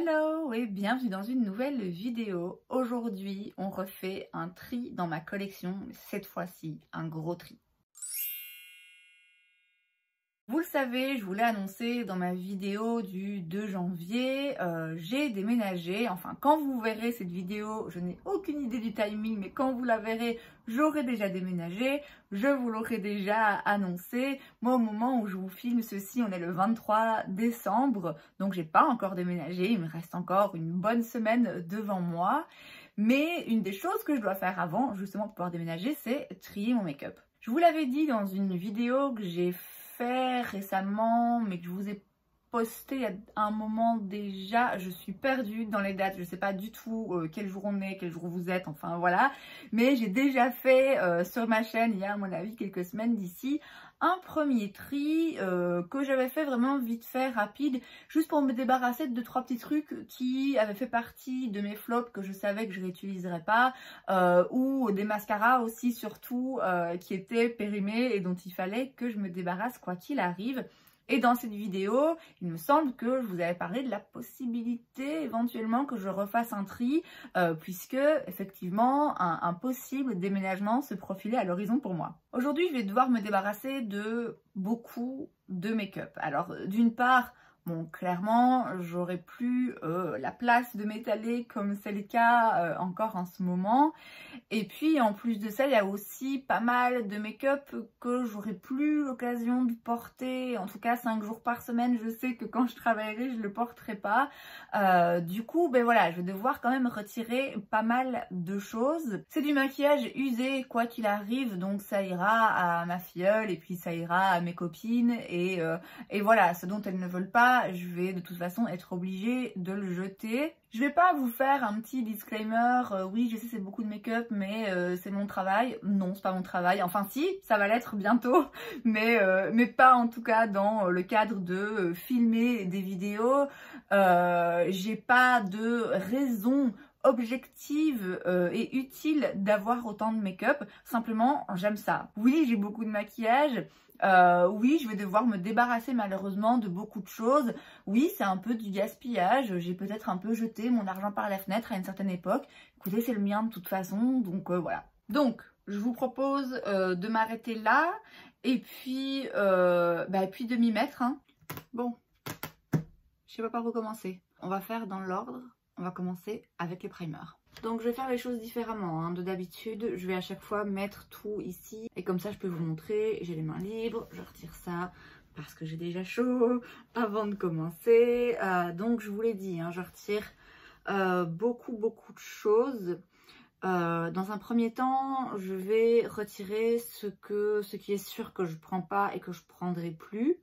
Hello et bienvenue dans une nouvelle vidéo. Aujourd'hui, on refait un tri dans ma collection, cette fois-ci un gros tri. Vous le savez, je vous l'ai annoncé dans ma vidéo du 2 janvier, j'ai déménagé. Enfin, quand vous verrez cette vidéo, je n'ai aucune idée du timing, mais quand vous la verrez, j'aurai déjà déménagé. Je vous l'aurai déjà annoncé. Moi, au moment où je vous filme ceci, on est le 23 décembre, donc j'ai pas encore déménagé. Il me reste encore une bonne semaine devant moi. Mais une des choses que je dois faire avant, justement, pour pouvoir déménager, c'est trier mon make-up. Je vous l'avais dit dans une vidéo que j'ai fait récemment, mais que je vous ai posté il y a un moment déjà. Je suis perdue dans les dates, je sais pas du tout quel jour on est, quel jour vous êtes, enfin voilà. Mais j'ai déjà fait sur ma chaîne, il y a à mon avis quelques semaines d'ici, un premier tri que j'avais fait vraiment vite fait, rapide, juste pour me débarrasser de 2-3 petits trucs qui avaient fait partie de mes flops que je savais que je réutiliserais pas, ou des mascaras aussi surtout qui étaient périmés et dont il fallait que je me débarrasse quoi qu'il arrive. Et dans cette vidéo, il me semble que je vous avais parlé de la possibilité éventuellement que je refasse un tri, puisque effectivement un possible déménagement se profilait à l'horizon pour moi. Aujourd'hui, je vais devoir me débarrasser de beaucoup de make-up. Alors d'une part, bon, clairement, j'aurai plus la place de m'étaler comme c'est le cas encore en ce moment. Et puis, en plus de ça, il y a aussi pas mal de make-up que j'aurai plus l'occasion de porter. En tout cas, 5 jours par semaine, je sais que quand je travaillerai, je le porterai pas. Du coup, ben voilà, je vais devoir quand même retirer pas mal de choses. C'est du maquillage usé, quoi qu'il arrive, donc ça ira à ma filleule et puis ça ira à mes copines. Et voilà, ce dont elles ne veulent pas, je vais de toute façon être obligée de le jeter. Je vais pas vous faire un petit disclaimer, oui je sais c'est beaucoup de make-up mais c'est mon travail. Non, c'est pas mon travail, enfin si, ça va l'être bientôt, mais pas en tout cas dans le cadre de filmer des vidéos. J'ai pas de raison objective et utile d'avoir autant de make-up, simplement j'aime ça. Oui, j'ai beaucoup de maquillage. Oui, je vais devoir me débarrasser malheureusement de beaucoup de choses. Oui, c'est un peu du gaspillage. J'ai peut-être un peu jeté mon argent par la fenêtre à une certaine époque. Écoutez, c'est le mien de toute façon, donc voilà. Donc, je vous propose de m'arrêter là et puis de m'y mettre. Hein. Bon, je sais pas par où commencer. On va faire dans l'ordre. On va commencer avec les primers. Donc je vais faire les choses différemment hein, de d'habitude. Je vais à chaque fois mettre tout ici. Et comme ça je peux vous montrer. J'ai les mains libres. Je retire ça parce que j'ai déjà chaud avant de commencer. Donc je vous l'ai dit, hein, je retire beaucoup de choses. Dans un premier temps, je vais retirer ce qui est sûr que je prends pas et que je prendrai plus.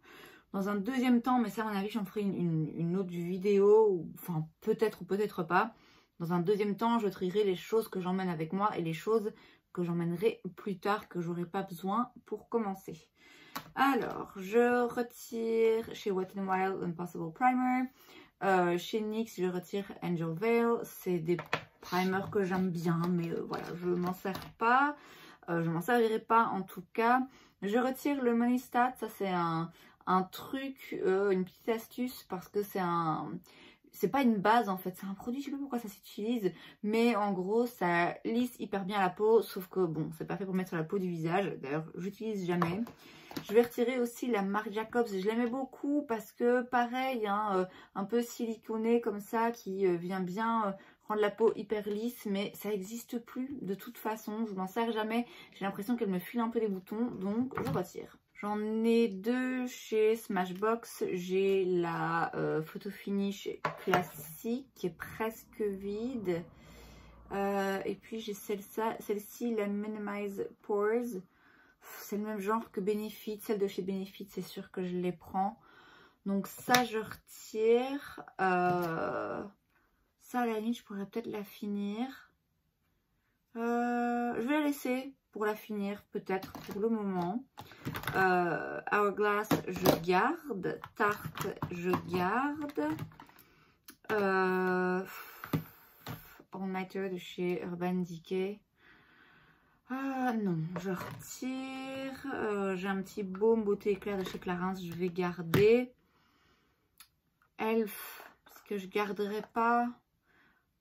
Dans un deuxième temps, mais ça à mon avis j'en ferai une autre vidéo, enfin peut-être ou peut-être pas. Dans un deuxième temps, je trierai les choses que j'emmène avec moi et les choses que j'emmènerai plus tard que j'aurai pas besoin pour commencer. Alors, je retire chez Wet n Wild Impossible Primer. Chez NYX, je retire Angel Veil. C'est des primers que j'aime bien, mais voilà, je m'en sers pas. Je m'en servirai pas en tout cas. Je retire le Money Stat. Ça, c'est un truc, une petite astuce parce que c'est pas une base en fait, c'est un produit, je sais pas pourquoi ça s'utilise, mais en gros ça lisse hyper bien la peau, sauf que bon, c'est pas fait pour mettre sur la peau du visage, d'ailleurs j'utilise jamais. Je vais retirer aussi la marque Jacobs, je l'aimais beaucoup parce que pareil, hein, un peu siliconé comme ça, qui vient bien rendre la peau hyper lisse, mais ça n'existe plus de toute façon, je m'en sers jamais, j'ai l'impression qu'elle me file un peu les boutons, donc je retire. J'en ai deux chez Smashbox. J'ai la Photo Finish classique qui est presque vide. Et puis j'ai celle-ci, la Minimize Pores. C'est le même genre que Benefit. Celle de chez Benefit, c'est sûr que je les prends. Donc ça, je retire. Ça, à la limite, je pourrais peut-être la finir. Je vais la laisser pour la finir, peut-être pour le moment. Hourglass, je garde. Tarte, je garde. All Nighter de chez Urban Decay. Non, je retire. J'ai un petit baume beauté éclair de chez Clarins, je vais garder. Elf, parce que je garderai pas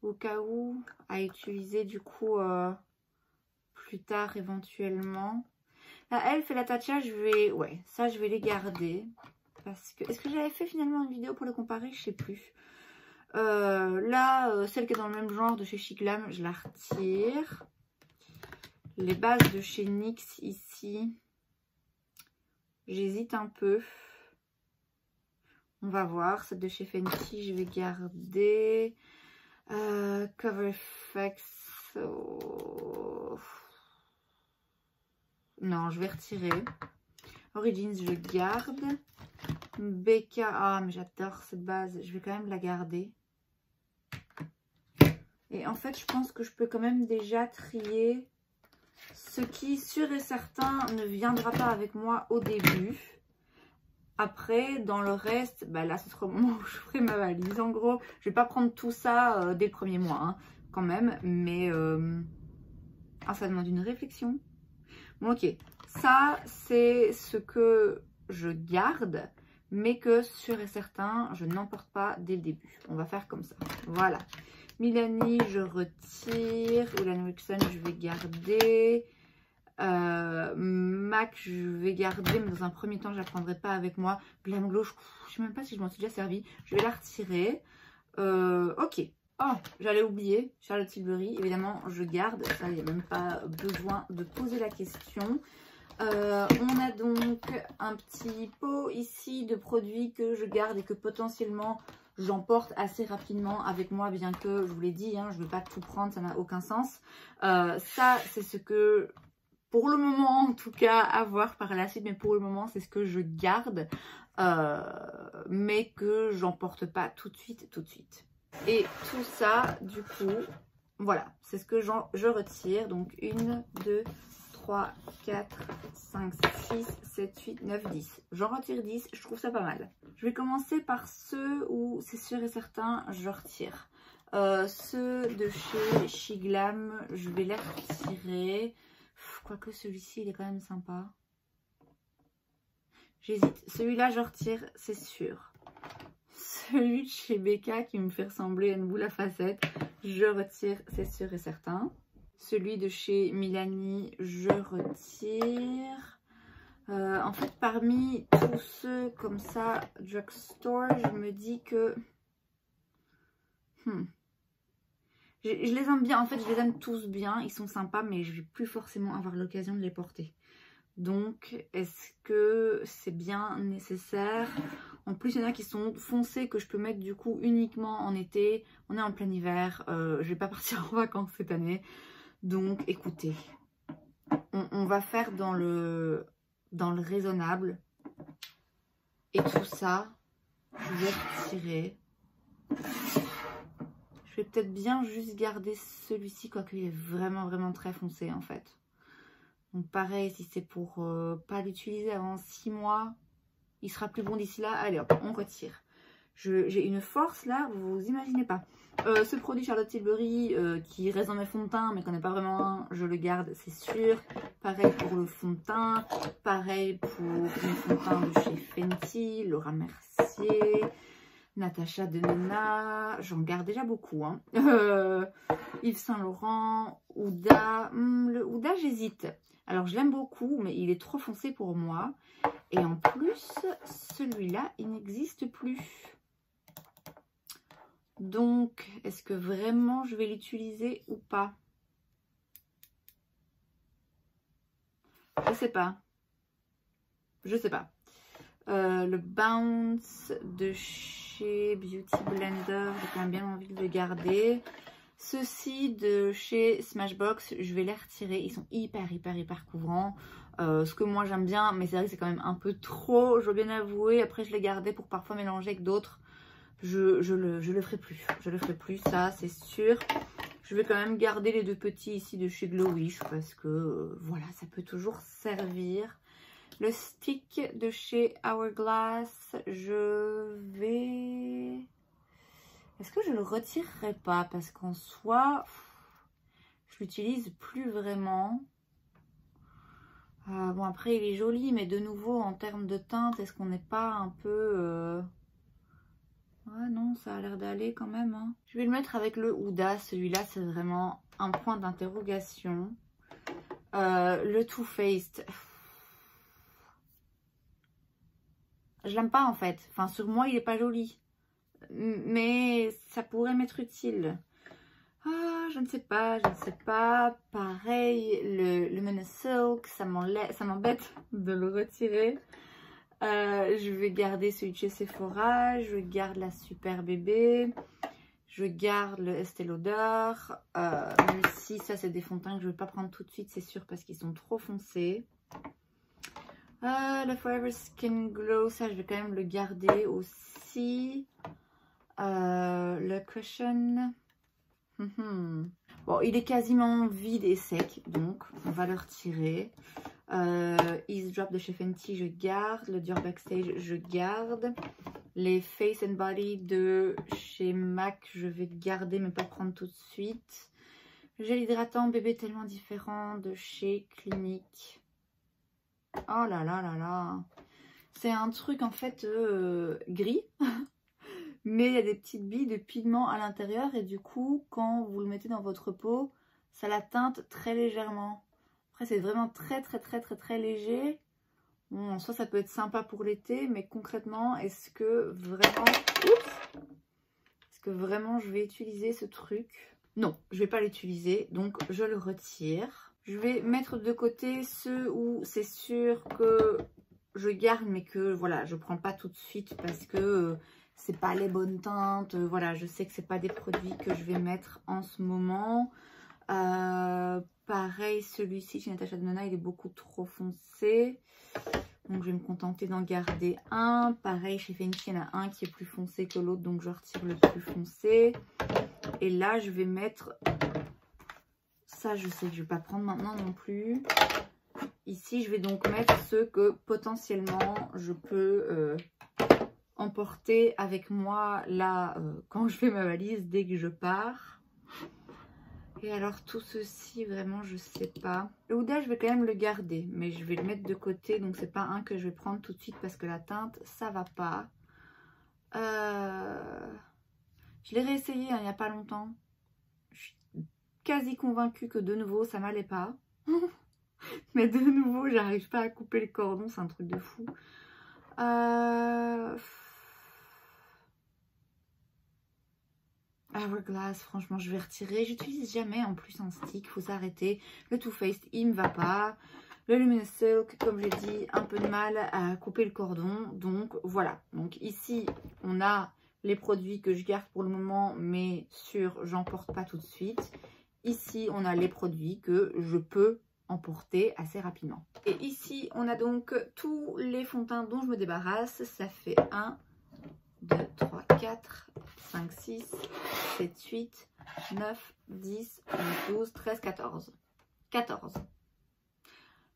au cas où à utiliser du coup plus tard éventuellement. La Elf et la Tatcha, je vais... Ouais, ça je vais les garder. Parce que... Est-ce que j'avais fait finalement une vidéo pour les comparer? Je sais plus. Là, celle qui est dans le même genre de chez Chic Glam, je la retire. Les bases de chez NYX ici, j'hésite un peu. On va voir. Celle de chez Fenty, je vais garder. Cover Effects. Oh. Non, je vais retirer. Origins, je garde. Becca, ah, mais j'adore cette base. Je vais quand même la garder. Et en fait, je pense que je peux quand même déjà trier ce qui, sûr et certain, ne viendra pas avec moi au début. Après, dans le reste, bah là, ce sera le moment où je ferai ma valise. En gros, je vais pas prendre tout ça dès le premier mois, hein, quand même. Mais ah, ça demande une réflexion. Bon, ok. Ça, c'est ce que je garde, mais que, sûr et certain, je n'emporte pas dès le début. On va faire comme ça. Voilà. Milani, je retire. Ulan Wixon, je vais garder. MAC, je vais garder, mais dans un premier temps, je ne la prendrai pas avec moi. Glam Glow, je ne sais même pas si je m'en suis déjà servi. Je vais la retirer. Ok. Oh, j'allais oublier. Charlotte Tilbury, évidemment, je garde. Ça, il n'y a même pas besoin de poser la question. On a donc un petit pot ici de produits que je garde et que potentiellement j'emporte assez rapidement avec moi, bien que je vous l'ai dit, hein, je ne veux pas tout prendre, ça n'a aucun sens. Ça, c'est ce que, pour le moment en tout cas, à voir par la suite, mais pour le moment, c'est ce que je garde, mais que j'emporte pas tout de suite, Et tout ça, du coup, voilà, c'est ce que je retire. Donc 1, 2, 3, 4, 5, 6, 7, 8, 9, 10. J'en retire 10, je trouve ça pas mal. Je vais commencer par ceux où c'est sûr et certain, je retire. Ceux de chez Chic Glam, je vais les retirer. Quoique celui-ci, il est quand même sympa. J'hésite. Celui-là, je retire, c'est sûr. Celui de chez Becca qui me fait ressembler à une boule à facettes, je retire, c'est sûr et certain. Celui de chez Milani, je retire. En fait, parmi tous ceux comme ça, drugstore, je me dis que... Je les aime bien. En fait, je les aime tous bien. Ils sont sympas, mais je vais plus forcément avoir l'occasion de les porter. Donc, est-ce que c'est bien nécessaire? En plus, il y en a qui sont foncés que je peux mettre du coup uniquement en été. On est en plein hiver. Je vais pas partir en vacances cette année. Donc, écoutez, on va faire dans le raisonnable. Et tout ça, je vais retirer. Je vais peut-être bien juste garder celui-ci, quoique il est vraiment très foncé en fait. Donc pareil, si c'est pour pas l'utiliser avant 6 mois, il sera plus bon d'ici là. Allez hop, on retire. J'ai une force là, vous imaginez pas. Ce produit Charlotte Tilbury qui reste dans mes fonds de teint mais qu'on n'est pas vraiment un, je le garde, c'est sûr. Pareil pour le fond de teint, pareil pour le fond de teint de chez Fenty, Laura Mercier, Natasha Denona, j'en garde déjà beaucoup. Hein. Yves Saint Laurent, Huda, le Huda j'hésite. Alors je l'aime beaucoup mais il est trop foncé pour moi. Et en plus, celui-là, il n'existe plus. Donc, est-ce que vraiment je vais l'utiliser ou pas? Je sais pas. Je sais pas. Le Bounce de chez Beauty Blender, j'ai quand même bien envie de le garder. Ceux-ci de chez Smashbox, je vais les retirer. Ils sont hyper couvrants. Ce que moi j'aime bien, mais c'est vrai que c'est quand même un peu trop, je dois bien avouer. Après, je les gardais pour parfois mélanger avec d'autres. Je le ferai plus. Je le ferai plus, ça c'est sûr. Je vais quand même garder les deux petits ici de chez Glowish parce que voilà, ça peut toujours servir. Le stick de chez Hourglass, je vais... Est-ce que je le retirerai pas? Parce qu'en soi, je l'utilise plus vraiment. Bon, après, il est joli, mais de nouveau, en termes de teinte, est-ce qu'on n'est pas un peu... Ouais, non, ça a l'air d'aller quand même. Hein. Je vais le mettre avec le Huda. Celui-là, c'est vraiment un point d'interrogation. Le Too Faced. Je l'aime pas en fait. Enfin, sur moi, il est pas joli. Mais ça pourrait m'être utile. Ah, je ne sais pas, je ne sais pas. Pareil, le Luminous Silk, ça m'embête de le retirer. Je vais garder celui de chez Sephora. Je garde la Super Bébé. Je garde le Estée Lauder. Même si ça, c'est des fonds de teint que je ne vais pas prendre tout de suite, c'est sûr, parce qu'ils sont trop foncés. Le Forever Skin Glow, ça, je vais quand même le garder aussi. Le Cushion. Bon, il est quasiment vide et sec, donc on va le retirer. Ease Drop de chez Fenty, je garde. Le Dior Backstage, je garde. Les Face and Body de chez MAC, je vais garder, mais pas prendre tout de suite. Gel hydratant bébé tellement différent de chez Clinique. Oh là là là là. C'est un truc en fait gris. Mais il y a des petites billes de pigment à l'intérieur. Et du coup, quand vous le mettez dans votre peau, ça la teinte très légèrement. Après, c'est vraiment très léger. Bon, en soi, ça peut être sympa pour l'été. Mais concrètement, est-ce que vraiment je vais utiliser ce truc? Non, je ne vais pas l'utiliser. Donc, je le retire. Je vais mettre de côté ceux où c'est sûr que je garde. Mais que, voilà, je ne prends pas tout de suite parce que... c'est pas les bonnes teintes, voilà, je sais que c'est pas des produits que je vais mettre en ce moment. Pareil, celui-ci chez Natasha Denona, il est beaucoup trop foncé. Donc je vais me contenter d'en garder un. Pareil, chez Fenty, il y en a un qui est plus foncé que l'autre, donc je retire le plus foncé. Et là, je vais mettre... ça, je sais que je vais pas prendre maintenant non plus. Ici, je vais donc mettre ceux que potentiellement je peux... emporter avec moi là quand je fais ma valise dès que je pars. Et alors tout ceci vraiment je sais pas. Le Huda je vais quand même le garder mais je vais le mettre de côté, donc c'est pas un que je vais prendre tout de suite parce que la teinte ça va pas. Je l'ai réessayé hein, il n'y a pas longtemps. Je suis quasi convaincue que de nouveau ça m'allait pas. Mais de nouveau j'arrive pas à couper le cordon, c'est un truc de fou. Hourglass, franchement, je vais retirer. J'utilise jamais en plus un stick, faut s'arrêter. Le Too Faced, il me va pas. Le Luminous Silk, comme j'ai dit, un peu de mal à couper le cordon. Donc voilà. Donc ici, on a les produits que je garde pour le moment, mais j'en porte pas tout de suite. Ici, on a les produits que je peux emporter assez rapidement. Et ici, on a donc tous les fonds de teint dont je me débarrasse. Ça fait 1, 2, 3, 4, 5, 6, 7, 8, 9, 10, 11, 12, 13, 14. 14.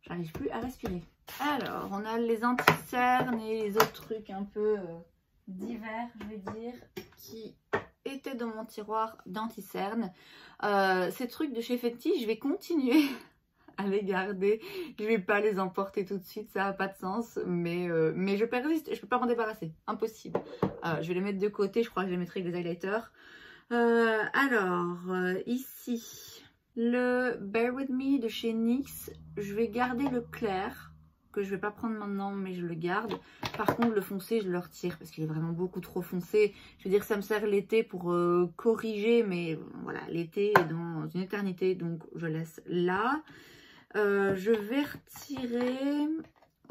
J'arrive plus à respirer. Alors, on a les anti-cernes et les autres trucs un peu divers, je vais dire, qui étaient dans mon tiroir d'anti-cernes. Ces trucs de chez Fenty, je vais continuer à les garder. Je vais pas les emporter tout de suite, ça n'a pas de sens, mais je persiste, je peux pas m'en débarrasser, impossible. Je vais les mettre de côté, je crois que je les mettrai avec des highlighters. Ici, le Bear With Me de chez NYX, je vais garder le clair, que je vais pas prendre maintenant, mais je le garde. Par contre, le foncé, je le retire, parce qu'il est vraiment beaucoup trop foncé. Je veux dire, ça me sert l'été pour corriger, mais voilà, l'été est dans une éternité, donc je laisse là. Je vais retirer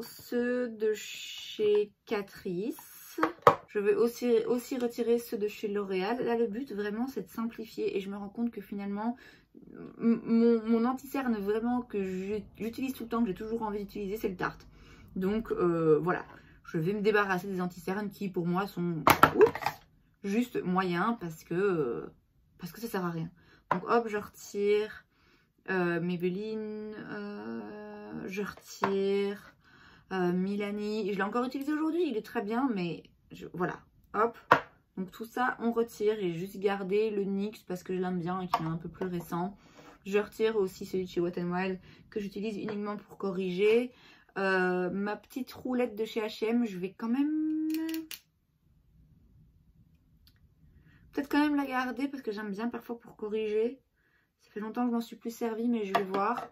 ceux de chez Catrice. Je vais aussi retirer ceux de chez L'Oréal. Là, le but vraiment, c'est de simplifier. Et je me rends compte que finalement, mon anti-cerne vraiment que j'utilise tout le temps, que j'ai toujours envie d'utiliser, c'est le Tarte. Donc, voilà. Je vais me débarrasser des anti-cernes qui, pour moi, sont juste moyens parce que ça sert à rien. Donc, hop, je retire... Maybelline, je retire Milani, je l'ai encore utilisé aujourd'hui, il est très bien, mais voilà, hop, donc tout ça on retire et juste garder le NYX parce que je l'aime bien et qu'il est un peu plus récent. Je retire aussi celui de chez Wet n Wild que j'utilise uniquement pour corriger. Ma petite roulette de chez H&M, je vais quand même peut-être quand même la garder parce que j'aime bien parfois pour corriger. Ça fait longtemps que je m'en suis plus servie, mais je vais voir.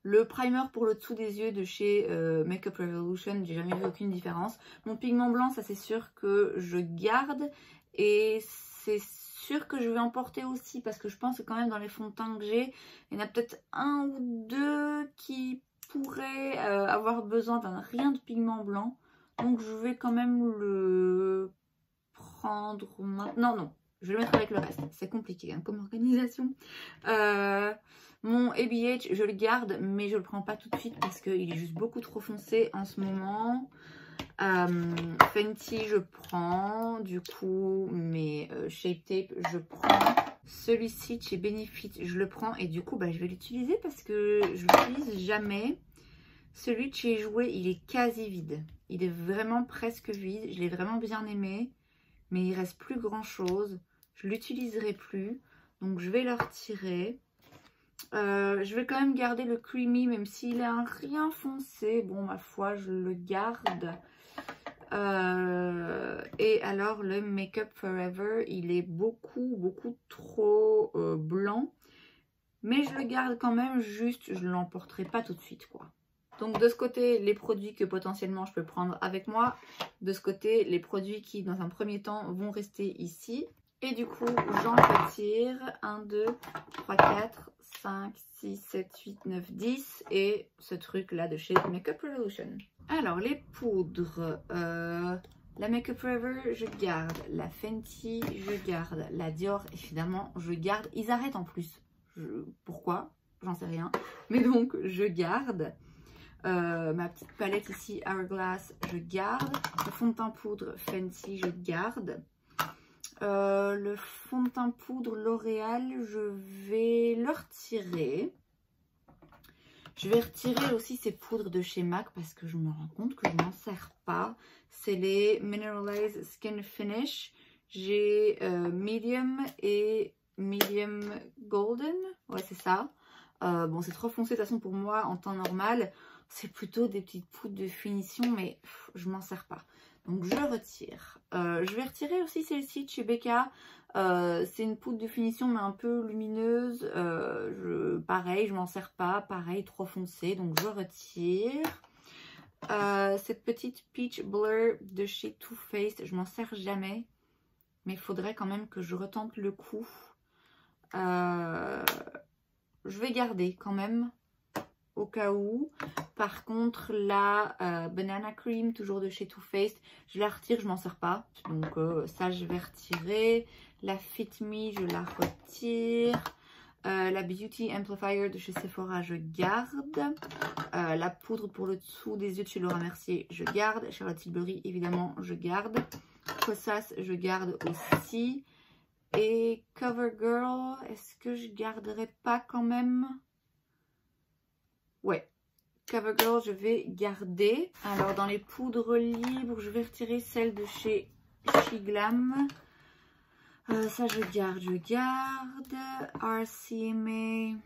Le primer pour le dessous des yeux de chez Makeup Revolution, j'ai jamais vu aucune différence. Mon pigment blanc, ça c'est sûr que je garde. Et c'est sûr que je vais en porter aussi parce que je pense que quand même dans les fonds de teint que j'ai, il y en a peut-être un ou deux qui pourraient avoir besoin d'un rien de pigment blanc. Donc je vais quand même le prendre maintenant. Non, je vais le mettre avec le reste. C'est compliqué hein, comme organisation. Mon ABH, je le garde, mais je le prends pas tout de suite parce qu'il est juste beaucoup trop foncé en ce moment. Fenty, je prends. Du coup, mes Shape Tape, je prends. Celui-ci, chez Benefit, je le prends. Et du coup, bah, je vais l'utiliser parce que je l'utilise jamais. Celui de chez Jouer, il est quasi vide. Il est vraiment presque vide. Je l'ai vraiment bien aimé. Mais il reste plus grand chose. Je l'utiliserai plus. Donc, je vais le retirer. Je vais quand même garder le creamy, même s'il est un rien foncé. Bon, ma foi, je le garde. Et alors, le Make Up Forever, il est beaucoup trop blanc. Mais je le garde quand même, juste, je ne l'emporterai pas tout de suite, quoi. Donc, de ce côté, les produits que potentiellement je peux prendre avec moi. De ce côté, les produits qui, dans un premier temps, vont rester ici. Et du coup, j'en retire 1, 2, 3, 4, 5, 6, 7, 8, 9, 10. Et ce truc-là de chez Makeup Revolution. Alors, les poudres. La Makeup Forever, je garde. La Fenty, je garde. La Dior, évidemment, je garde. Ils arrêtent en plus. Pourquoi? J'en sais rien. Mais donc, je garde. Ma petite palette ici, Hourglass, je garde. Le fond de teint poudre Fenty, je garde. Le fond de teint poudre L'Oréal, je vais le retirer. Je vais retirer aussi ces poudres de chez MAC parce que je me rends compte que je n'en sers pas. C'est les Mineralized Skin Finish. J'ai Medium et Medium Golden. Ouais, c'est ça. Bon, c'est trop foncé de toute façon pour moi en temps normal. C'est plutôt des petites poudres de finition, mais je m'en sers pas. Donc, je retire. Je vais retirer aussi celle-ci de chez Becca. C'est une poudre de finition, mais un peu lumineuse. Pareil, je m'en sers pas. Pareil, trop foncé. Donc, je retire. Cette petite Peach Blur de chez Too Faced, je m'en sers jamais. Mais il faudrait quand même que je retente le coup. Je vais garder quand même. Au cas où. Par contre, la Banana Cream, toujours de chez Too Faced, je la retire, je m'en sers pas. Donc ça, je vais retirer. La Fit Me, je la retire. La Beauty Amplifier de chez Sephora, je garde. La poudre pour le dessous des yeux de chez Laura Mercier, je garde. Charlotte Tilbury, évidemment, je garde. Kosas, je garde aussi. Et CoverGirl, est-ce que je garderai pas quand même? Ouais, CoverGirl, je vais garder. Alors, dans les poudres libres, je vais retirer celle de chez Shiglam. Ça, je garde. RCMA.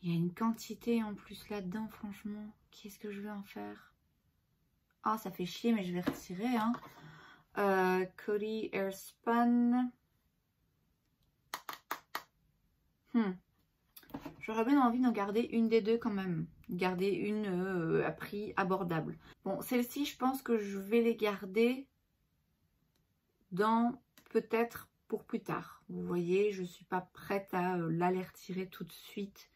Il y a une quantité en plus là-dedans, franchement. Qu'est-ce que je vais en faire? Ah, ça fait chier, mais je vais retirer. Hein. Coty Airspun. J'aurais bien envie d'en garder une des deux quand même. Garder une à prix abordable. Bon, celle-ci, je pense que je vais les garder dans peut-être pour plus tard. Vous voyez, je ne suis pas prête à l'aller retirer tout de suite.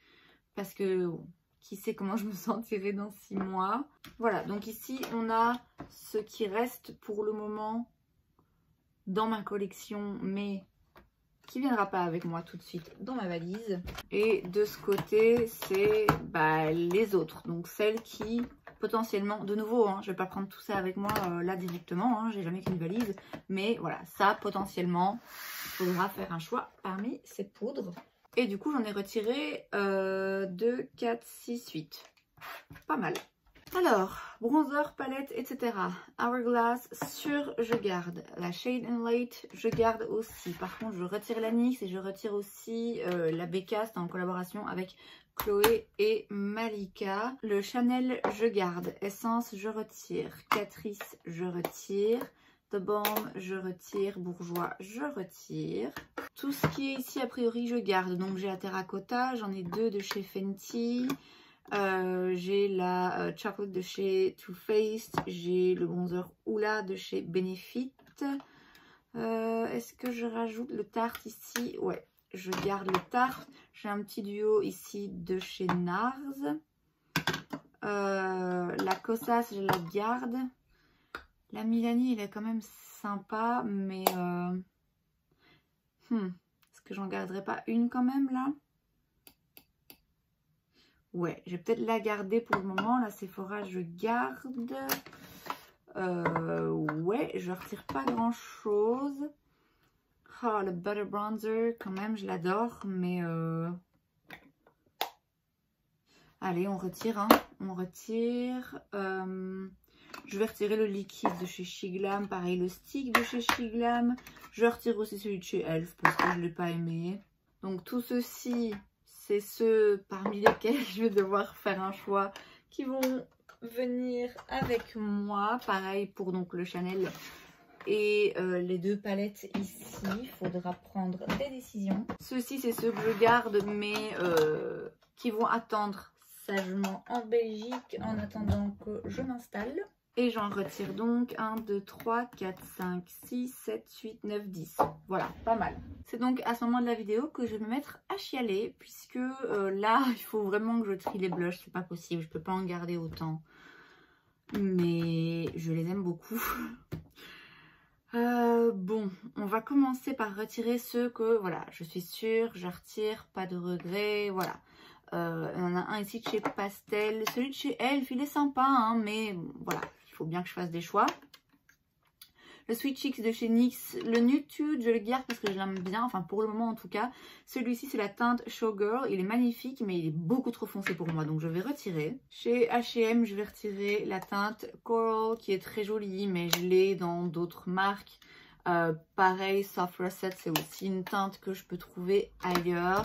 Parce que bon, qui sait comment je me sentirai dans 6 mois. Voilà, donc ici, on a ce qui reste pour le moment dans ma collection. Mais qui ne viendra pas avec moi tout de suite dans ma valise. Et de ce côté, c'est les autres. Donc celles qui, potentiellement, de nouveau, hein, je ne vais pas prendre tout ça avec moi là directement. Hein, j'ai jamais qu'une valise. Mais voilà, ça, potentiellement, il faudra faire un choix parmi ces poudres. Et du coup, j'en ai retiré 2, 4, 6, 8. Pas mal. Alors, bronzer, palette, etc. Hourglass, je garde. La Shade & Light, je garde aussi. Par contre, je retire la NYX et je retire aussi la Becca. C'est en collaboration avec Chloé et Malika. Le Chanel, je garde. Essence, je retire. Catrice, je retire. The Balm, je retire. Bourjois, je retire. Tout ce qui est ici, a priori, je garde. Donc, j'ai la terracotta, j'en ai 2 de chez Fenty. J'ai la chocolate de chez Too Faced. J'ai le bronzer Hoola de chez Benefit. Est-ce que je rajoute le Tarte ici? Ouais, je garde le Tarte. J'ai un petit duo ici de chez NARS. La Kosas, je la garde. La Milani, elle est quand même sympa, mais est-ce que j'en garderai pas une quand même là? Ouais, je vais peut-être la garder pour le moment. La Sephora, je garde. Ouais, je retire pas grand chose. Oh, le Butter Bronzer, quand même, je l'adore, mais allez, on retire, hein. On retire. Je vais retirer le liquide de chez Shiglam. Pareil, le stick de chez Shiglam. Je retire aussi celui de chez Elf parce que je ne l'ai pas aimé. Donc, tout ceci, c'est ceux parmi lesquels je vais devoir faire un choix qui vont venir avec moi. Pareil pour donc le Chanel et les 2 palettes ici. Il faudra prendre des décisions. Ceux-ci, c'est ceux que je garde, mais qui vont attendre sagement en Belgique en attendant que je m'installe. Et j'en retire donc 1, 2, 3, 4, 5, 6, 7, 8, 9, 10. Voilà, pas mal. C'est donc à ce moment de la vidéo que je vais me mettre à chialer, puisque là, il faut vraiment que je trie les blushs. C'est pas possible, je peux pas en garder autant. Mais je les aime beaucoup. Bon, on va commencer par retirer ceux que, voilà, je suis sûre, je retire, pas de regret, voilà. Il y en a un ici de chez Pastel. Celui de chez Elf, il est sympa, hein, mais voilà, il faut bien que je fasse des choix. Le Sweet Cheeks de chez NYX. Le Nude, je le garde parce que je l'aime bien, enfin pour le moment en tout cas. Celui-ci, c'est la teinte Showgirl. Il est magnifique, mais il est beaucoup trop foncé pour moi, donc je vais retirer. Chez H&M, je vais retirer la teinte Coral, qui est très jolie, mais je l'ai dans d'autres marques. Pareil, Soft Reset, c'est aussi une teinte que je peux trouver ailleurs.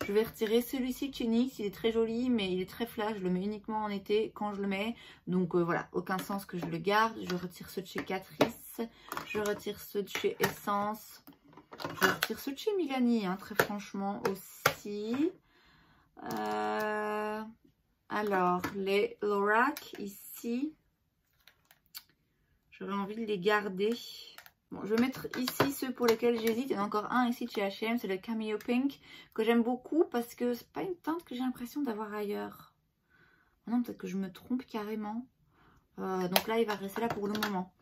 Je vais retirer celui-ci de chez NYX, il est très joli, mais il est très flash, je le mets uniquement en été quand je le mets. Donc voilà, aucun sens que je le garde. Je retire ceux de chez Catrice, je retire ceux de chez Essence, je retire ceux de chez Milani, hein, très franchement aussi. Alors, les Lorac ici, j'aurais envie de les garder. Bon, je vais mettre ici ceux pour lesquels j'hésite. Il y en a encore un ici de chez H&M, c'est le Cameo Pink, que j'aime beaucoup parce que c'est pas une teinte que j'ai l'impression d'avoir ailleurs. Non, peut-être que je me trompe carrément. Donc là, il va rester là pour le moment.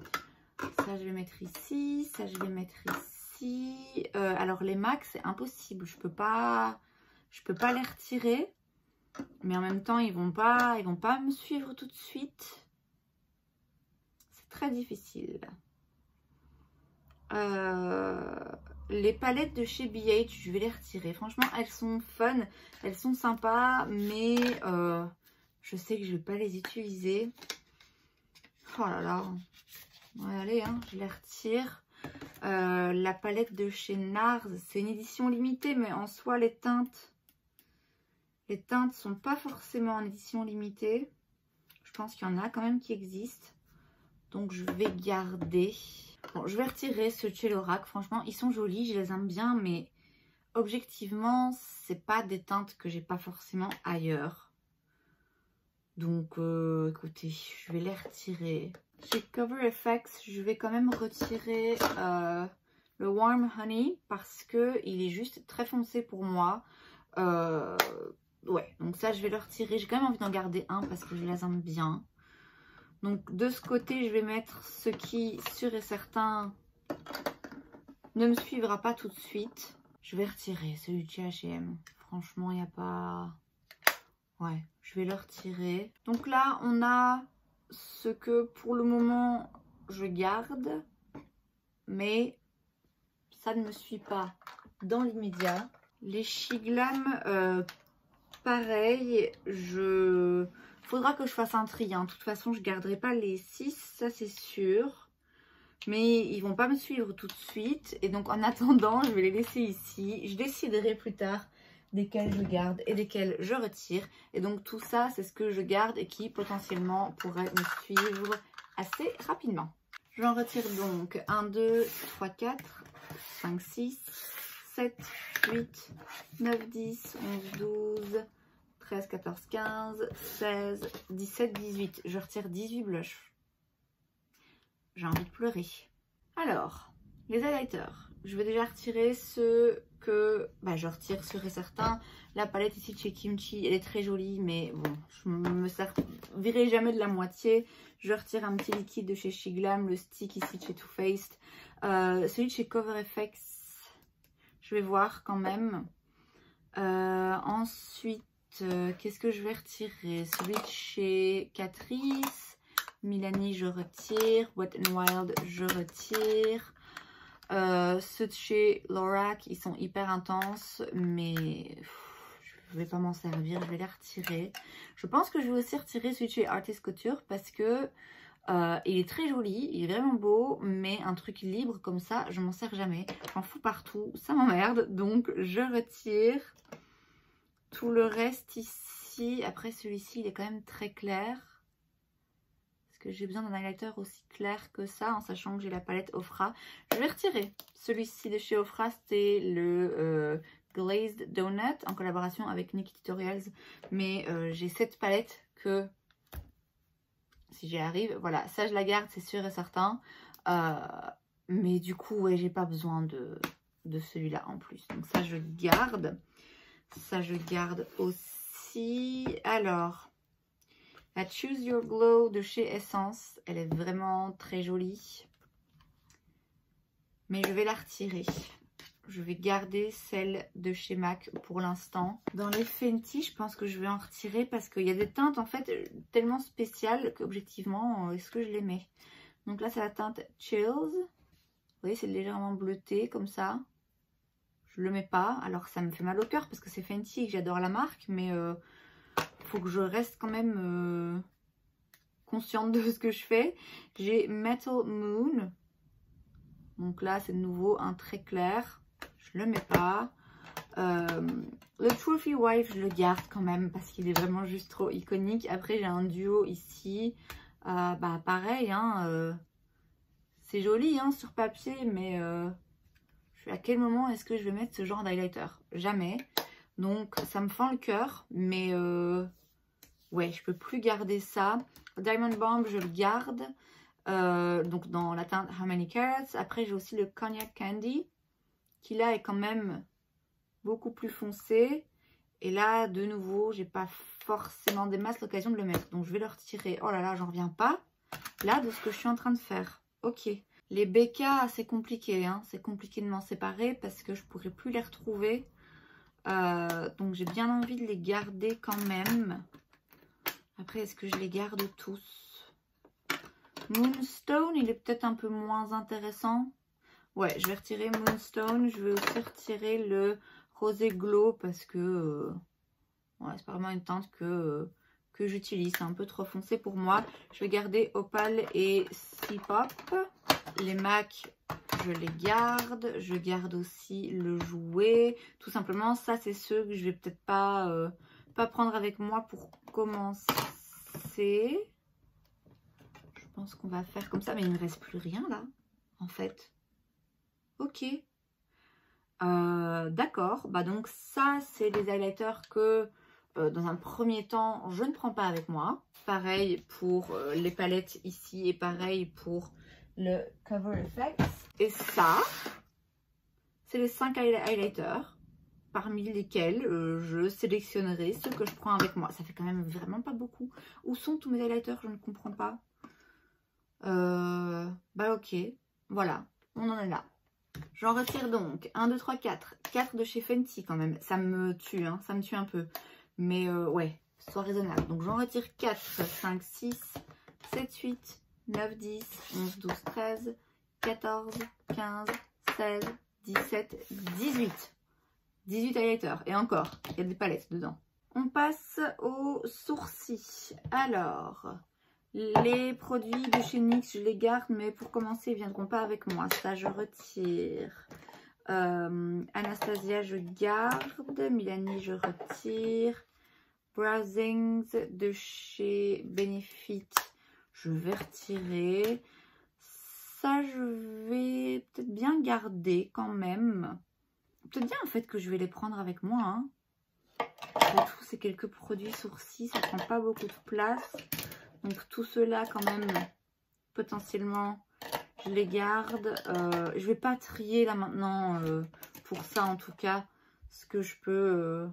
Ça, je vais mettre ici. Ça, je vais mettre ici. Alors, les MAC, c'est impossible. Je peux pas les retirer. Mais en même temps, ils vont pas me suivre tout de suite. C'est très difficile. Les palettes de chez BH, je vais les retirer. Franchement, elles sont fun, elles sont sympas, mais je sais que je vais pas les utiliser. Oh là là. Ouais, allez, hein, je les retire. La palette de chez NARS, c'est une édition limitée, mais en soi, les teintes sont pas forcément en édition limitée. Je pense qu'il y en a quand même qui existent. Donc, je vais garder. Bon, je vais retirer ceux de chez Lorac. Franchement, ils sont jolis, je les aime bien, mais objectivement, c'est pas des teintes que j'ai pas forcément ailleurs. Donc, écoutez, je vais les retirer. Chez Cover FX, je vais quand même retirer le Warm Honey parce que il est juste très foncé pour moi. Ouais, donc ça, je vais le retirer. J'ai quand même envie d'en garder un parce que je les aime bien. Donc de ce côté, je vais mettre ce qui, sûr et certain, ne me suivra pas tout de suite. Je vais retirer celui de chez H&M. Franchement, il n'y a pas... Ouais, je vais le retirer. Donc là, on a ce que pour le moment, je garde. Mais ça ne me suit pas dans l'immédiat. Les Shiglam, pareil, faudra que je fasse un tri, hein. De toute façon, je ne garderai pas les 6, ça c'est sûr. Mais ils vont pas me suivre tout de suite. Et donc en attendant, je vais les laisser ici. Je déciderai plus tard desquels je garde et desquels je retire. Et donc tout ça, c'est ce que je garde et qui potentiellement pourrait me suivre assez rapidement. J'en retire donc 1, 2, 3, 4, 5, 6, 7, 8, 9, 10, 11, 12, 13, 14, 15, 16, 17, 18. Je retire 18 blushs. J'ai envie de pleurer. Alors, les highlighters. Je vais déjà retirer ceux que... je retire sûr et certain. La palette ici de chez Kimchi, elle est très jolie, mais bon, je me servirai jamais de la moitié. Je retire un petit liquide de chez Shiglam, le stick ici de chez Too Faced. Celui de chez Cover FX, je vais voir quand même. Ensuite, qu'est-ce que je vais retirer? Celui de chez Catrice. Milani, je retire. Wet n Wild, je retire. Ceux de chez Lorac, ils sont hyper intenses, mais je vais pas m'en servir, je vais les retirer. Je pense que je vais aussi retirer celui de chez Artist Couture parce que il est très joli, il est vraiment beau, mais un truc libre comme ça, je m'en sers jamais. J'en fous partout, ça m'emmerde, donc je retire. Tout le reste ici, après celui-ci, il est quand même très clair. Que j'ai besoin d'un highlighter aussi clair que ça, en sachant que j'ai la palette Ofra. Je vais retirer celui-ci de chez Ofra, c'était le Glazed Donut en collaboration avec Nikki Tutorials, mais j'ai cette palette que si j'y arrive, voilà, ça je la garde, c'est sûr et certain, mais du coup ouais, j'ai pas besoin de celui-là en plus, donc ça je garde. Ça je garde aussi. Alors, la Choose Your Glow de chez Essence, elle est vraiment très jolie. Mais je vais la retirer. Je vais garder celle de chez MAC pour l'instant. Dans les Fenty, je pense que je vais en retirer parce qu'il y a des teintes en fait tellement spéciales qu'objectivement, est-ce que je les mets? Donc là, c'est la teinte Chills. Vous voyez, c'est légèrement bleuté comme ça. Je le mets pas. Alors ça me fait mal au cœur parce que c'est Fenty et que j'adore la marque, mais... faut que je reste quand même consciente de ce que je fais. J'ai Metal Moon. Donc là, c'est de nouveau un très clair. Je le mets pas. Le Trophy Wife, je le garde quand même parce qu'il est vraiment juste trop iconique. Après, j'ai un duo ici. Pareil, hein, c'est joli hein, sur papier, mais à quel moment est-ce que je vais mettre ce genre d'highlighter? Jamais. Donc, ça me fend le cœur, mais ouais, je peux plus garder ça. Diamond Bomb, je le garde. Donc, dans la teinte How Many Carats. Après, j'ai aussi le Cognac Candy, qui là est quand même beaucoup plus foncé. Et là, de nouveau, j'ai pas forcément des masses l'occasion de le mettre. Donc, je vais le retirer. Oh là là, j'en reviens pas. Là, de ce que je suis en train de faire. Ok. Les BK, c'est compliqué. Hein. C'est compliqué de m'en séparer parce que je pourrais plus les retrouver. Donc j'ai bien envie de les garder quand même. Après, est-ce que je les garde tous? Moonstone, il est peut-être un peu moins intéressant. Ouais, je vais retirer Moonstone. Je vais aussi retirer le Rosé Glow parce que ouais, c'est pas vraiment une teinte que j'utilise. C'est un peu trop foncé pour moi. Je vais garder Opal et C-Pop. Les MAC, je les garde. Je garde aussi le jouet. Tout simplement, ça, c'est ceux que je vais peut-être pas prendre avec moi pour commencer. Je pense qu'on va faire comme ça. Mais il ne me reste plus rien là, en fait. Ok. D'accord. Bah donc, ça, c'est des highlighters que... dans un premier temps, je ne prends pas avec moi. Pareil pour les palettes ici et pareil pour le Cover FX. Et ça, c'est les 5 highlighters parmi lesquels je sélectionnerai ceux que je prends avec moi. Ça fait quand même vraiment pas beaucoup. Où sont tous mes highlighters? Je ne comprends pas. Ok, voilà, on en est là. J'en retire donc 1, 2, 3, 4. 4 de chez Fenty quand même. Ça me tue, hein, ça me tue un peu. Mais ouais, soit raisonnable. Donc j'en retire 4, 5, 6, 7, 8, 9, 10, 11, 12, 13, 14, 15, 16, 17, 18. 18 highlighters. Et encore, il y a des palettes dedans. On passe aux sourcils. Alors, les produits de chez NYX, je les garde, mais pour commencer, ils ne viendront pas avec moi. Ça, je retire. Anastasia, je garde. Milani, je retire. Browsings de chez Benefit, je vais retirer. ça, je vais peut-être bien garder quand même. Peut-être bien en fait que je vais les prendre avec moi. Hein. Après tout, c'est quelques produits sourcils, ça prend pas beaucoup de place. Donc tout cela quand même, potentiellement, je les garde. Je vais pas trier là maintenant pour ça en tout cas. Ce que je peux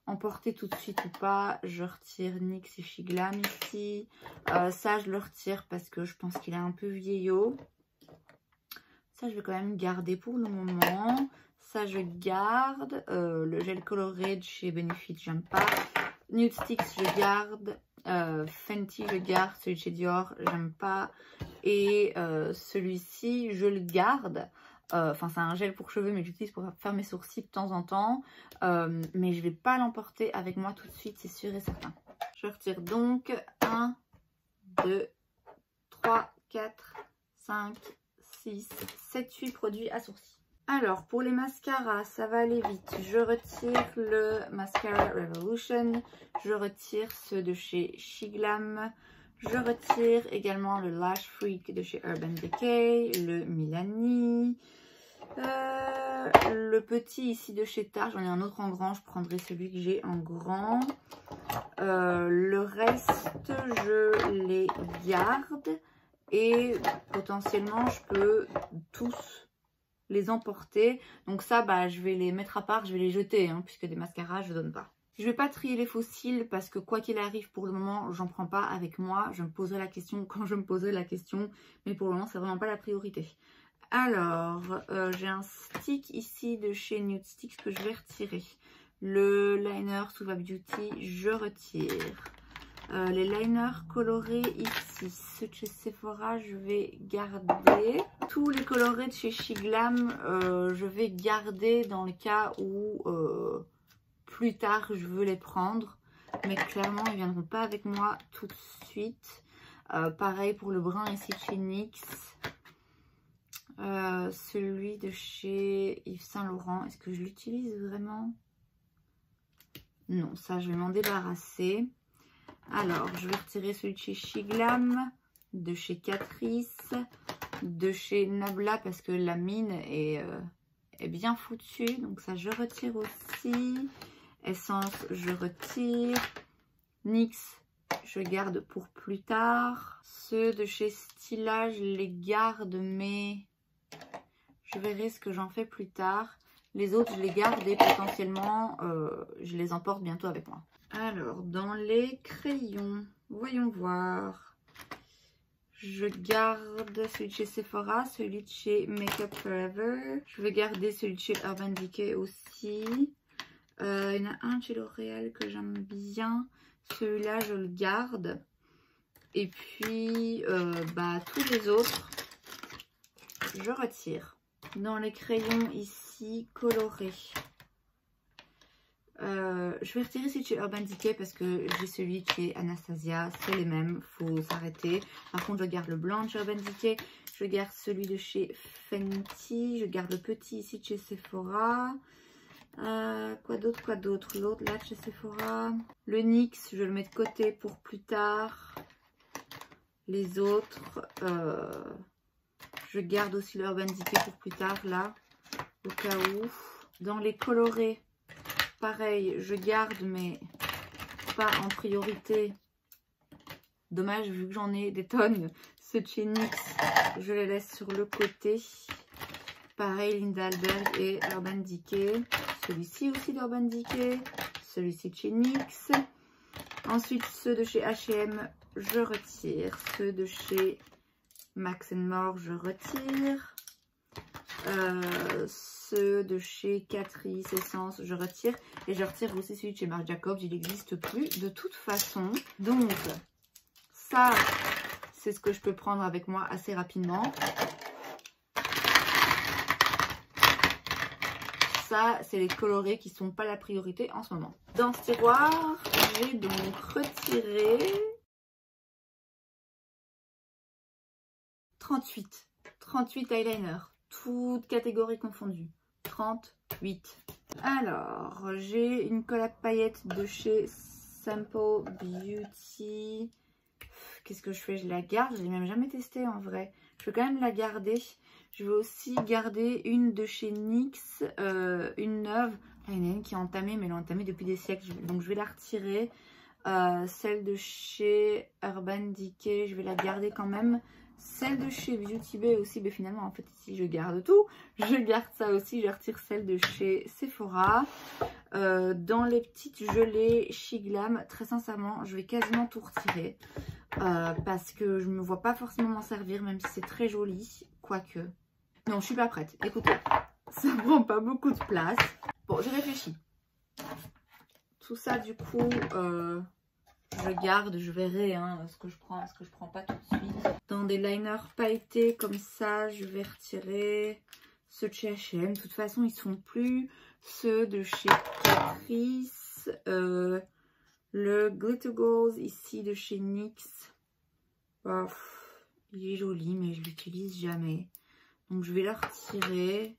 emporter tout de suite ou pas. Je retire NYX et Shiglam ici. Ça, je le retire parce que je pense qu'il est un peu vieillot. Ça, je vais quand même garder pour le moment. Ça, je garde. Le gel coloré de chez Benefit, j'aime pas. Nude Sticks, je garde. Fenty, je garde. Celui de chez Dior, j'aime pas. Et celui-ci, je le garde. Enfin, c'est un gel pour cheveux, mais que j'utilise pour faire mes sourcils de temps en temps. Mais je vais pas l'emporter avec moi tout de suite, c'est sûr et certain. Je retire donc 1, 2, 3, 4, 5, 6, 7, 8 produits à sourcils. Alors, pour les mascaras, ça va aller vite. Je retire le Mascara Revolution. Je retire ceux de chez Shiglam. Je retire également le Lash Freak de chez Urban Decay. Le Milani. Le petit ici de chez Tarte. J'en ai un autre en grand. Je prendrai celui que j'ai en grand. Le reste, je les garde. Et potentiellement, je peux tous les emporter. Donc ça, bah, je vais les mettre à part, je vais les jeter, hein, puisque des mascaras, je donne pas. Je vais pas trier les fossiles parce que quoi qu'il arrive, pour le moment, j'en prends pas avec moi. Je me poserai la question quand je me poserai la question. Mais pour le moment, c'est vraiment pas la priorité. Alors, j'ai un stick ici de chez Nude Sticks que je vais retirer. Le liner Suva Beauty, je retire. Les liners colorés ici, ceux de chez Sephora, je vais garder. Tous les colorés de chez Shiglam, je vais garder dans le cas où plus tard je veux les prendre. Mais clairement, ils ne viendront pas avec moi tout de suite. Pareil pour le brun ici de chez NYX. Celui de chez Yves Saint Laurent, est-ce que je l'utilise vraiment? Non, ça je vais m'en débarrasser. Alors, je vais retirer celui de chez Shiglam, de chez Catrice, de chez Nabla parce que la mine est bien foutue. Donc ça, je retire aussi. Essence, je retire. NYX, je garde pour plus tard. Ceux de chez Stila, je les garde, mais je verrai ce que j'en fais plus tard. Les autres, je les garde et potentiellement, je les emporte bientôt avec moi. Alors, dans les crayons, voyons voir. Je garde celui de chez Sephora, celui de chez Makeup Forever. Je vais garder celui de chez Urban Decay aussi. Il y en a un chez L'Oréal que j'aime bien. Celui-là, je le garde. Et puis, tous les autres, je retire. Dans les crayons ici, colorés. Je vais retirer celui de chez Urban Decay parce que j'ai celui de chez Anastasia, c'est les mêmes, faut s'arrêter. Par contre, je garde le blanc de chez Urban Decay, je garde celui de chez Fenty, je garde le petit ici de chez Sephora. Quoi d'autre, l'autre là de chez Sephora. Le NYX, je le mets de côté pour plus tard. Les autres, je garde aussi le Urban Decay pour plus tard là, au cas où. Dans les colorés, pareil, je garde, mais pas en priorité. Dommage, vu que j'en ai des tonnes. Ceux de chez NYX, je les laisse sur le côté. Pareil, Linda Alberg et Urban Decay. Celui-ci aussi d'Urban Decay. Celui-ci de chez NYX. Ensuite, ceux de chez H&M, je retire. Ceux de chez Max & More, je retire. Ceux de chez Catrice Essence, je retire. Et je retire aussi celui de chez Marc Jacobs, il n'existe plus de toute façon. Donc, ça, c'est ce que je peux prendre avec moi assez rapidement. Ça, c'est les colorés qui ne sont pas la priorité en ce moment. Dans ce tiroir, j'ai donc retiré 38 eyeliners. Toutes catégories confondues. 38. Alors, j'ai une colle à paillettes de chez Simple Beauty. Qu'est-ce que je fais? Je la garde. Je ne l'ai même jamais testée en vrai. Je vais quand même la garder. Je vais aussi garder une de chez NYX, une neuve. Là, il y en a une qui est entamée, mais elle est entamée depuis des siècles. Donc je vais la retirer. Celle de chez Urban Decay, je vais la garder quand même. Celle de chez Beauty Bay aussi, mais finalement en fait ici je garde tout. Je garde ça aussi, je retire celle de chez Sephora. Dans les petites gelées She Glam, très sincèrement je vais quasiment tout retirer. Parce que je ne me vois pas forcément m'en servir, même si c'est très joli. Quoique. Non, je suis pas prête. Écoutez, ça prend pas beaucoup de place. Bon, j'ai réfléchi. Tout ça, du coup, je garde, je verrai hein, ce que je prends, ce que je prends pas tout de suite. Dans des liners pailletés comme ça, je vais retirer ceux de chez H&M. De toute façon, ils sont plus ceux de chez Catrice. Le Glitter Goals ici de chez NYX. Oh, il est joli, mais je l'utilise jamais. Donc, je vais le retirer.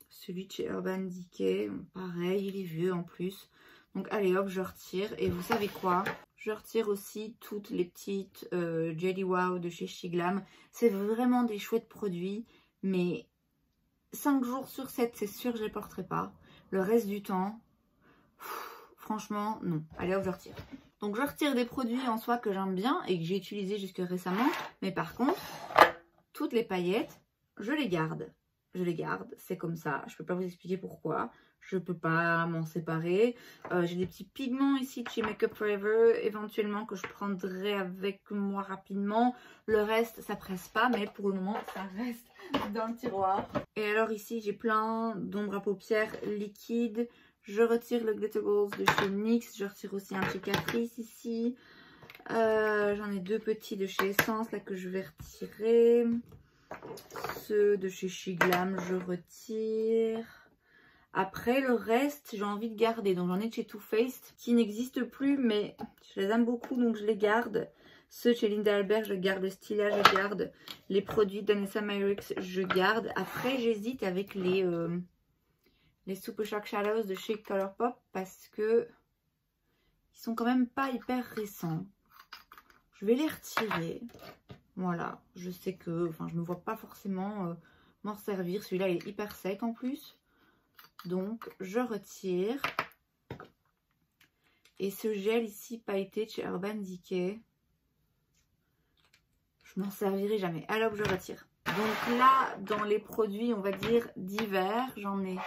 Celui de chez Urban Decay, pareil, il est vieux en plus. Donc allez hop, je retire. Et vous savez quoi? Je retire aussi toutes les petites Jelly Wow de chez She Glam. C'est vraiment des chouettes produits. Mais 5 jours sur 7, c'est sûr que je ne les porterai pas. Le reste du temps, franchement, non. Allez hop, je retire. Donc je retire des produits en soi que j'aime bien et que j'ai utilisés jusque récemment. Mais par contre, toutes les paillettes, je les garde. Je les garde, c'est comme ça. Je ne peux pas vous expliquer pourquoi. Je ne peux pas m'en séparer. J'ai des petits pigments ici de chez Makeup Forever, éventuellement que je prendrai avec moi rapidement. Le reste, ça presse pas, mais pour le moment, ça reste dans le tiroir. Et alors ici, j'ai plein d'ombres à paupières liquides. Je retire le Glitter Goals de chez NYX. Je retire aussi un de chez Catrice ici. J'en ai deux petits de chez Essence là que je vais retirer. Ceux de chez She Glam, je retire. Après, le reste, j'ai envie de garder. Donc, j'en ai de chez Too Faced qui n'existent plus, mais je les aime beaucoup, donc je les garde. Ceux de chez Linda Albert, je garde. Le Stila, je garde. Les produits d'Anessa Myrix, je garde. Après, j'hésite avec les Super Shock Shadows de chez Colourpop parce que ils sont quand même pas hyper récents. Je vais les retirer. Voilà, je sais que, enfin, je ne me vois pas forcément m'en servir. Celui-là, il est hyper sec en plus. Donc, je retire. Et ce gel ici, pailleté de chez Urban Decay, je m'en servirai jamais. Alors, je retire. Donc là, dans les produits, on va dire, d'hiver, j'en ai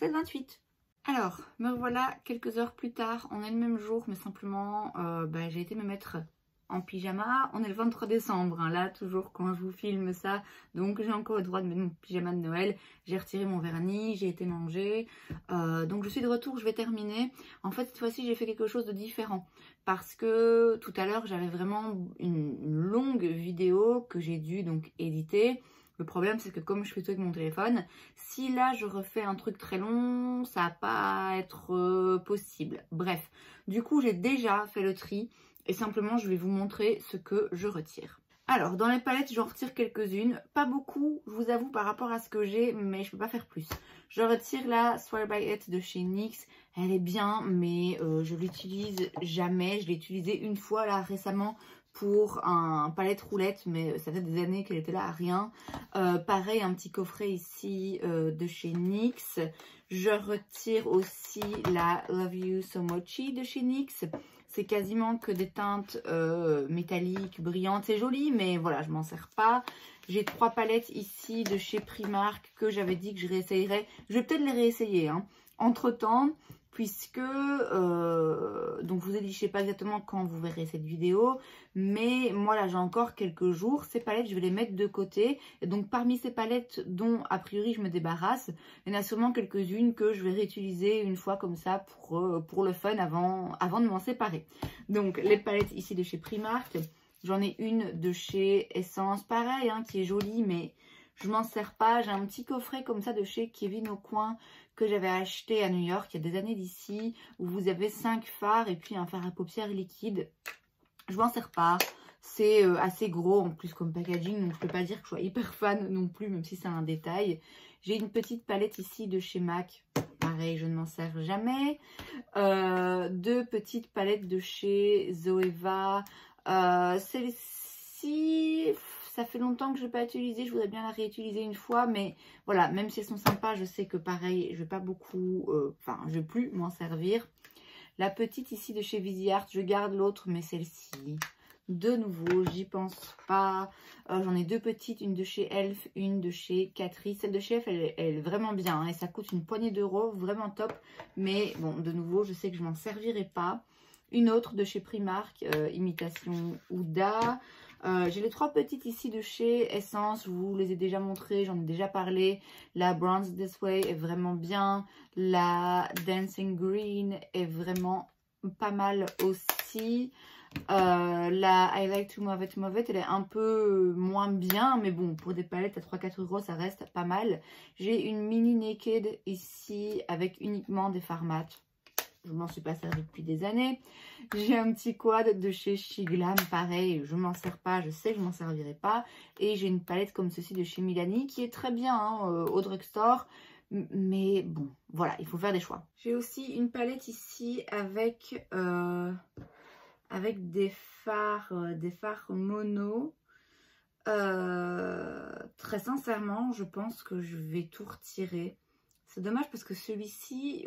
7,28. Alors, me voilà quelques heures plus tard. On est le même jour, mais simplement, j'ai été me mettre en pyjama. On est le 23 décembre, hein, là, toujours quand je vous filme ça. Donc, j'ai encore le droit de mettre mon pyjama de Noël. J'ai retiré mon vernis, j'ai été manger. Donc, je suis de retour, je vais terminer. En fait, cette fois-ci, j'ai fait quelque chose de différent. Parce que tout à l'heure, j'avais vraiment une longue vidéo que j'ai dû donc éditer. Le problème, c'est que comme je fais tout avec mon téléphone, si là, je refais un truc très long, ça va pas être possible. Bref, du coup, j'ai déjà fait le tri. Et simplement, je vais vous montrer ce que je retire. Alors, dans les palettes, j'en retire quelques-unes. Pas beaucoup, je vous avoue, par rapport à ce que j'ai, mais je peux pas faire plus. Je retire la Swear by It de chez NYX. Elle est bien, mais je l'utilise jamais. Je l'ai utilisée une fois, là, récemment, pour un palette roulette, mais ça fait des années qu'elle était là à rien. Pareil, un petit coffret ici de chez NYX. Je retire aussi la Love You So Mochi de chez NYX. C'est quasiment que des teintes métalliques, brillantes. C'est joli, mais voilà, je m'en sers pas. J'ai 3 palettes ici de chez Primark que j'avais dit que je réessayerais. Je vais peut-être les réessayer entre-temps, puisque... donc, je vous ai dit, je sais pas exactement quand vous verrez cette vidéo. Mais moi, là, j'ai encore quelques jours. Ces palettes, je vais les mettre de côté. Et donc, parmi ces palettes dont, a priori, je me débarrasse, il y en a sûrement quelques-unes que je vais réutiliser une fois comme ça pour le fun avant de m'en séparer. Donc, les palettes ici de chez Primark. J'en ai une de chez Essence, pareil, qui est jolie, mais je m'en sers pas. J'ai un petit coffret comme ça de chez Kevyn Aucoin que j'avais acheté à New York il y a des années d'ici, où vous avez 5 fards et puis un fard à paupières liquide. Je m'en sers pas. C'est assez gros en plus comme packaging, donc je peux pas dire que je sois hyper fan non plus, même si c'est un détail. J'ai une petite palette ici de chez MAC. Pareil, je ne m'en sers jamais. 2 petites palettes de chez Zoeva. Celui-ci, ça fait longtemps que je n'ai pas utilisé, je voudrais bien la réutiliser une fois, mais voilà, même si elles sont sympas, je sais que pareil, je vais pas beaucoup, enfin, je vais plus m'en servir. La petite ici de chez Viseart, je garde l'autre, mais celle-ci, de nouveau, j'y pense pas. J'en ai deux petites, une de chez Elf, une de chez Catrice. Celle de chez Elf, elle est vraiment bien, hein, et ça coûte une poignée d'euros, vraiment top. Mais bon, de nouveau, je sais que je m'en servirai pas. Une autre de chez Primark, imitation Huda. J'ai les trois petites ici de chez Essence, je vous les ai déjà montrées, j'en ai déjà parlé. La Bronze This Way est vraiment bien. La Dancing Green est vraiment pas mal aussi. La I Like to Move It, elle est un peu moins bien, mais bon, pour des palettes à 3-4 euros, ça reste pas mal. J'ai une mini Naked ici avec uniquement des fards mat. Je m'en suis pas servi depuis des années. J'ai un petit quad de chez Shiglam, pareil, je m'en sers pas, je sais que je m'en servirai pas. Et j'ai une palette comme ceci de chez Milani qui est très bien hein, au drugstore. Mais bon, voilà, il faut faire des choix. J'ai aussi une palette ici avec des fards mono. Très sincèrement, je pense que je vais tout retirer. C'est dommage parce que celui-ci...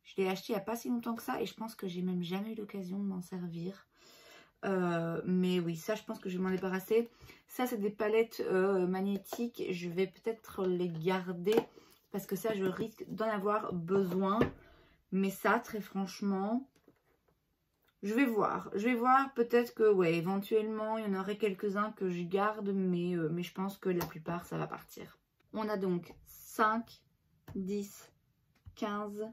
je l'ai acheté il n'y a pas si longtemps que ça et je pense que j'ai même jamais eu l'occasion de m'en servir. Mais oui, ça je pense que je vais m'en débarrasser. Ça c'est des palettes magnétiques. Je vais peut-être les garder parce que ça je risque d'en avoir besoin. Mais ça très franchement, je vais voir. Je vais voir peut-être que ouais, éventuellement il y en aurait quelques-uns que je garde. Mais je pense que la plupart ça va partir. On a donc 5, 10, 15...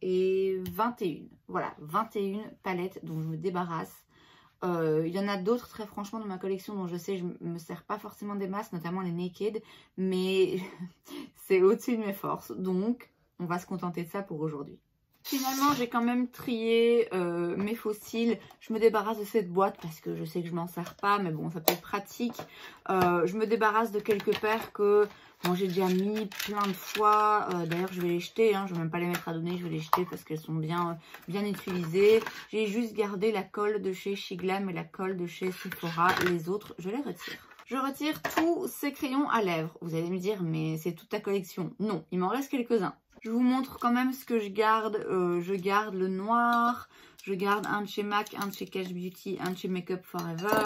et 21. Voilà, 21 palettes dont je me débarrasse. Il y en a d'autres très franchement dans ma collection dont je sais je me sers pas forcément des masses, notamment les Naked, mais c'est au-dessus de mes forces. Donc, on va se contenter de ça pour aujourd'hui. Finalement, j'ai quand même trié mes fossiles. Je me débarrasse de cette boîte parce que je sais que je m'en sers pas, mais bon, ça peut être pratique. Je me débarrasse de quelques paires que bon, j'ai déjà mis plein de fois. D'ailleurs, je vais les jeter. Hein, je ne vais même pas les mettre à donner, je vais les jeter parce qu'elles sont bien utilisées. J'ai juste gardé la colle de chez Shiglam et la colle de chez Sephora. Les autres, je les retire. Je retire tous ces crayons à lèvres. Vous allez me dire, mais c'est toute ta collection. Non, il m'en reste quelques-uns. Je vous montre quand même ce que je garde. Je garde le noir. Je garde un de chez MAC, un de chez Cash Beauty, un de chez Makeup Forever.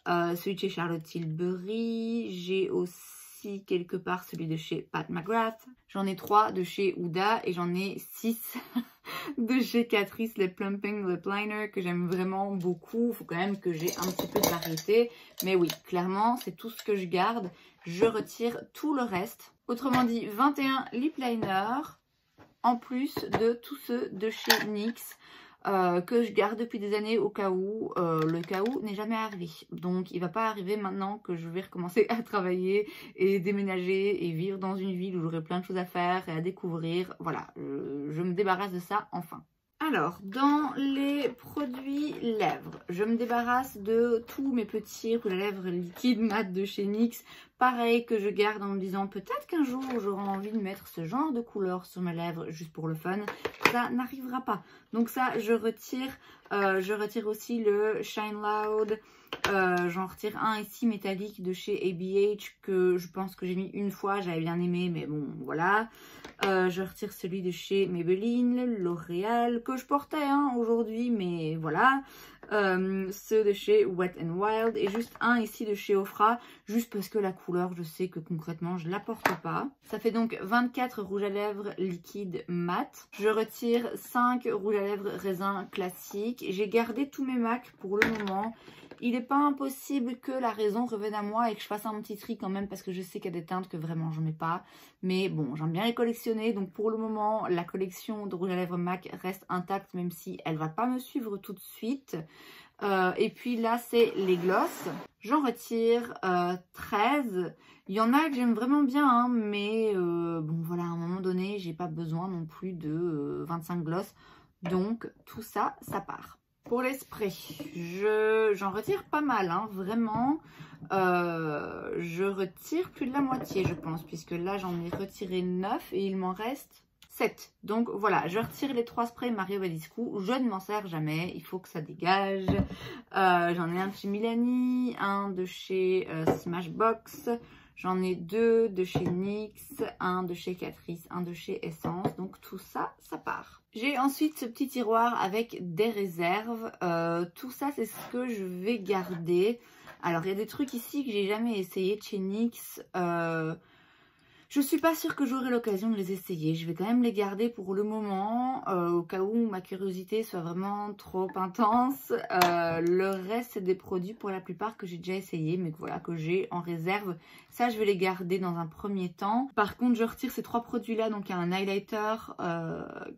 Celui de chez Charlotte Tilbury. J'ai aussi quelque part celui de chez Pat McGrath. J'en ai 3 de chez Huda et j'en ai 6 de chez Catrice, les Plumping Lip Liner que j'aime vraiment beaucoup. Il faut quand même que j'ai un petit peu de variété. Mais oui, clairement, c'est tout ce que je garde. Je retire tout le reste. Autrement dit, 21 lip liners en plus de tous ceux de chez NYX que je garde depuis des années au cas où. Le cas où n'est jamais arrivé. Donc, il ne va pas arriver maintenant que je vais recommencer à travailler et déménager et vivre dans une ville où j'aurai plein de choses à faire et à découvrir. Voilà, je me débarrasse de ça enfin. Alors, dans les produits lèvres, je me débarrasse de tous mes petits rouges à lèvres liquides mat de chez NYX. Pareil que je garde en me disant peut-être qu'un jour j'aurai envie de mettre ce genre de couleur sur mes lèvres juste pour le fun. Ça n'arrivera pas. Donc ça, je retire. Je retire aussi le Shine Loud. J'en retire un ici métallique de chez ABH que je pense que j'ai mis une fois. J'avais bien aimé, mais bon, voilà. Je retire celui de chez Maybelline, L'Oréal, que je portais hein, aujourd'hui, mais voilà. Ceux de chez Wet n Wild et juste un ici de chez Ofra, juste parce que la couleur, je sais que concrètement, je la porte pas. Ça fait donc 24 rouges à lèvres liquides mat. Je retire 5 rouges à lèvres raisin classiques. J'ai gardé tous mes MAC pour le moment. Il n'est pas impossible que la raison revienne à moi et que je fasse un petit tri quand même parce que je sais qu'il y a des teintes que vraiment je ne mets pas. Mais bon, j'aime bien les collectionner. Donc pour le moment, la collection de rouge à lèvres MAC reste intacte même si elle ne va pas me suivre tout de suite. Et puis là, c'est les gloss. J'en retire 13. Il y en a que j'aime vraiment bien, hein, mais bon voilà, à un moment donné, j'ai pas besoin non plus de 25 gloss. Donc tout ça, ça part. Pour les sprays, j'en retire pas mal, hein, vraiment. Je retire plus de la moitié, je pense, puisque là, j'en ai retiré 9 et il m'en reste 7. Donc voilà, je retire les 3 sprays Mario Badescu. Je ne m'en sers jamais, il faut que ça dégage. J'en ai un de chez Milani, un de chez Smashbox. J'en ai 2 de chez NYX, un de chez Catrice, un de chez Essence. Donc tout ça, ça part. J'ai ensuite ce petit tiroir avec des réserves. Tout ça, c'est ce que je vais garder. Alors, il y a des trucs ici que j'ai jamais essayé de chez NYX. Je suis pas sûre que j'aurai l'occasion de les essayer. Je vais quand même les garder pour le moment, au cas où ma curiosité soit vraiment trop intense. Le reste, c'est des produits pour la plupart que j'ai déjà essayé, mais que voilà, que j'ai en réserve. Ça, je vais les garder dans un premier temps. Par contre, je retire ces 3 produits-là. Donc, il y a un highlighter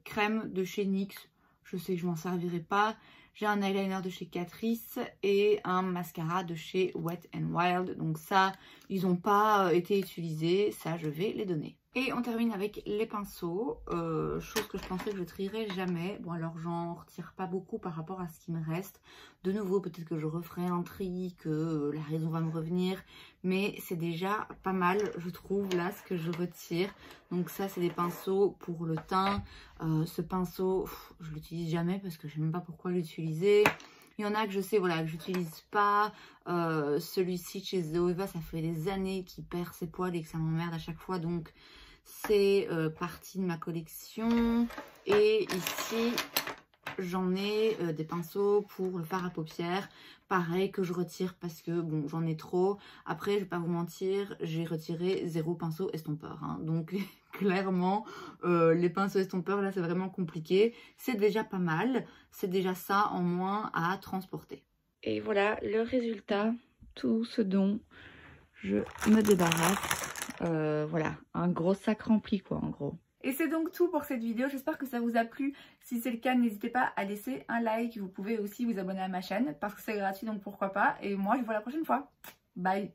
crème de chez NYX. Je sais que je m'en servirai pas. J'ai un eyeliner de chez Catrice et un mascara de chez Wet n Wild. Donc ça, ils n'ont pas été utilisés. Ça, je vais les donner. Et on termine avec les pinceaux. Chose que je pensais que je trierais jamais. Bon, alors j'en retire pas beaucoup par rapport à ce qui me reste. De nouveau, peut-être que je referai un tri, que la raison va me revenir. Mais c'est déjà pas mal, je trouve, là, ce que je retire. Donc ça, c'est des pinceaux pour le teint. Ce pinceau, je l'utilise jamais parce que je sais même pas pourquoi l'utiliser. Il y en a que je sais, voilà, que j'utilise pas. Celui-ci chez Zoeva, ça fait des années qu'il perd ses poils et que ça m'emmerde à chaque fois. Donc, c'est partie de ma collection. Et ici, j'en ai des pinceaux pour le fard à paupières. Pareil, que je retire parce que, bon, j'en ai trop. Après, je vais pas vous mentir, j'ai retiré 0 pinceau estompeur. Hein. Donc, clairement, les pinceaux estompeurs, là, c'est vraiment compliqué. C'est déjà pas mal. C'est déjà ça en moins à transporter. Et voilà le résultat. Tout ce dont je me débarrasse. Voilà, un gros sac rempli, quoi, en gros. Et c'est donc tout pour cette vidéo, j'espère que ça vous a plu. Si c'est le cas, n'hésitez pas à laisser un like. Vous pouvez aussi vous abonner à ma chaîne parce que c'est gratuit, donc pourquoi pas. Et moi, je vous vois la prochaine fois. Bye!